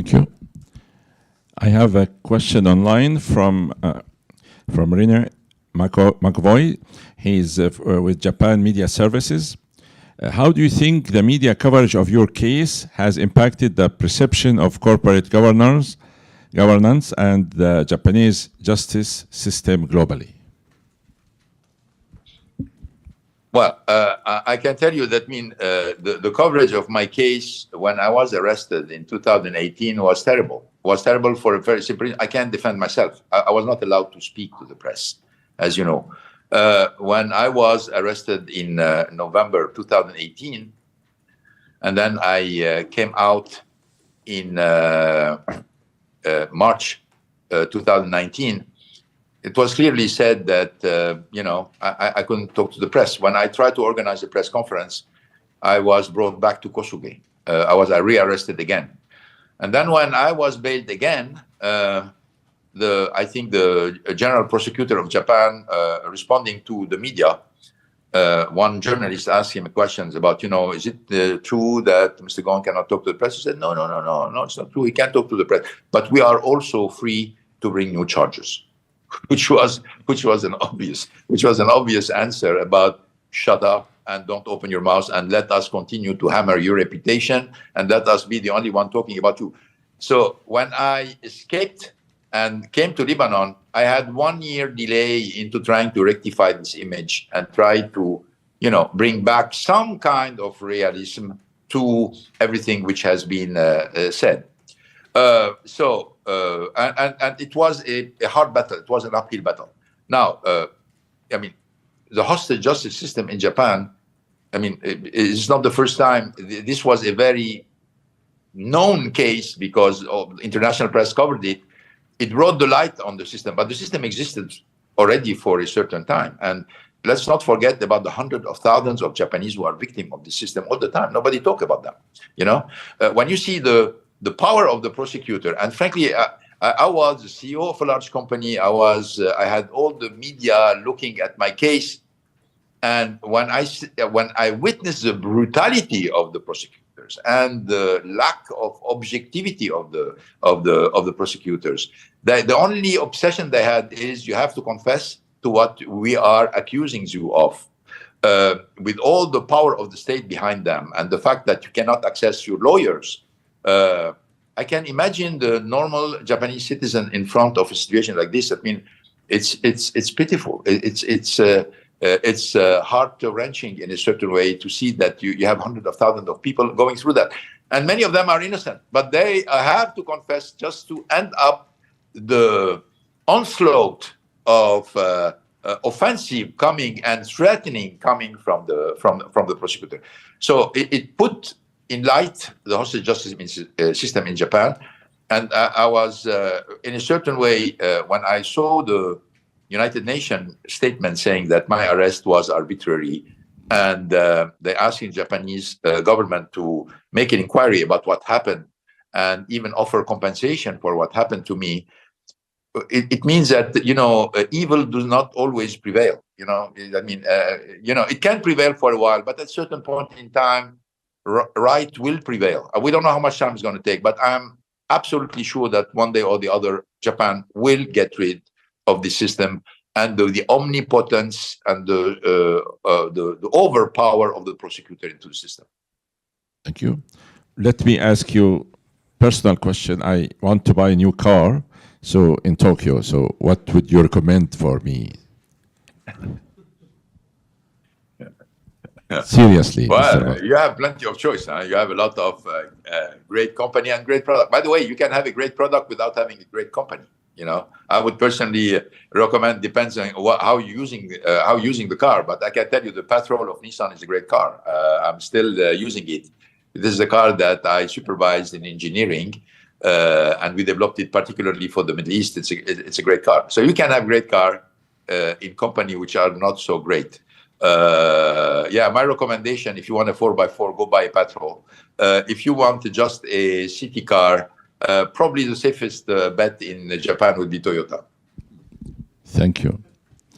Thank you. I have a question online from Rionne McVoy. He's with Japan Media Services. How do you think the media coverage of your case has impacted the perception of corporate governance and the Japanese justice system globally? Well, I can tell you that the coverage of my case when I was arrested in 2018 was terrible. Was terrible for a very simple reason. I can't defend myself. I was not allowed to speak to the press, as you know. When I was arrested in November 2018, and then I came out in March 2019, it was clearly said that, I couldn't talk to the press. When I tried to organize a press conference, I was brought back to Kosuge. I was rearrested again. And then when I was bailed again, I think the general prosecutor of Japan, responding to the media, one journalist asked him questions about, is it true that Mr. Ghosn cannot talk to the press? He said, no, it's not true. He can't talk to the press. But we are also free to bring new charges. Which was an obvious answer about shut up and don't open your mouth and let us continue to hammer your reputation and let us be the only one talking about you. So when I escaped and came to Lebanon, I had 1 year delay into trying to rectify this image and try to, bring back some kind of realism to everything which has been said. And it was a hard battle. It was an uphill battle. Now, the hostage justice system in Japan, it's not the first time. This was a very known case because international press covered it. It brought the light on the system, but the system existed already for a certain time. And let's not forget about the hundreds of thousands of Japanese who are victims of the system all the time. Nobody talk about them. When you see the power of the prosecutor, and frankly, I was the CEO of a large company. I had all the media looking at my case, and when I witnessed the brutality of the prosecutors and the lack of objectivity of the prosecutors, the only obsession they had is you have to confess to what we are accusing you of. With all the power of the state behind them and the fact that you cannot access your lawyers. I can imagine the normal Japanese citizen in front of a situation like this. It's pitiful. It's heart-wrenching in a certain way to see that you have hundreds of thousands of people going through that, and many of them are innocent, but they have to confess just to end up the onslaught of offensive coming and threatening coming from the prosecutor. So it put in light the hostage justice system in Japan, and I was in a certain way when I saw the United Nations statement saying that my arrest was arbitrary, and they asking the Japanese government to make an inquiry about what happened and even offer compensation for what happened to me. It means that evil does not always prevail. It can prevail for a while, but at a certain point in time, right will prevail. We don't know how much time it's going to take, but I'm absolutely sure that one day or the other, Japan will get rid of the system and the omnipotence and the overpower of the prosecutor into the system. Thank you. Let me ask you a personal question. I want to buy a new car, so in Tokyo. So what would you recommend for me? Seriously. Well, you have plenty of choice. Huh? You have a lot of great company and great product. By the way, you can have a great product without having a great company. I would personally recommend, depends on how you're using the car. But I can tell you the Patrol of Nissan is a great car. I'm still using it. This is a car that I supervised in engineering, and we developed it particularly for the Middle East. It's a great car. So you can have great car in company which are not so great. My recommendation, if you want a 4x4, go buy a Patrol. If you want just a city car, probably the safest bet in Japan would be Toyota. Thank you.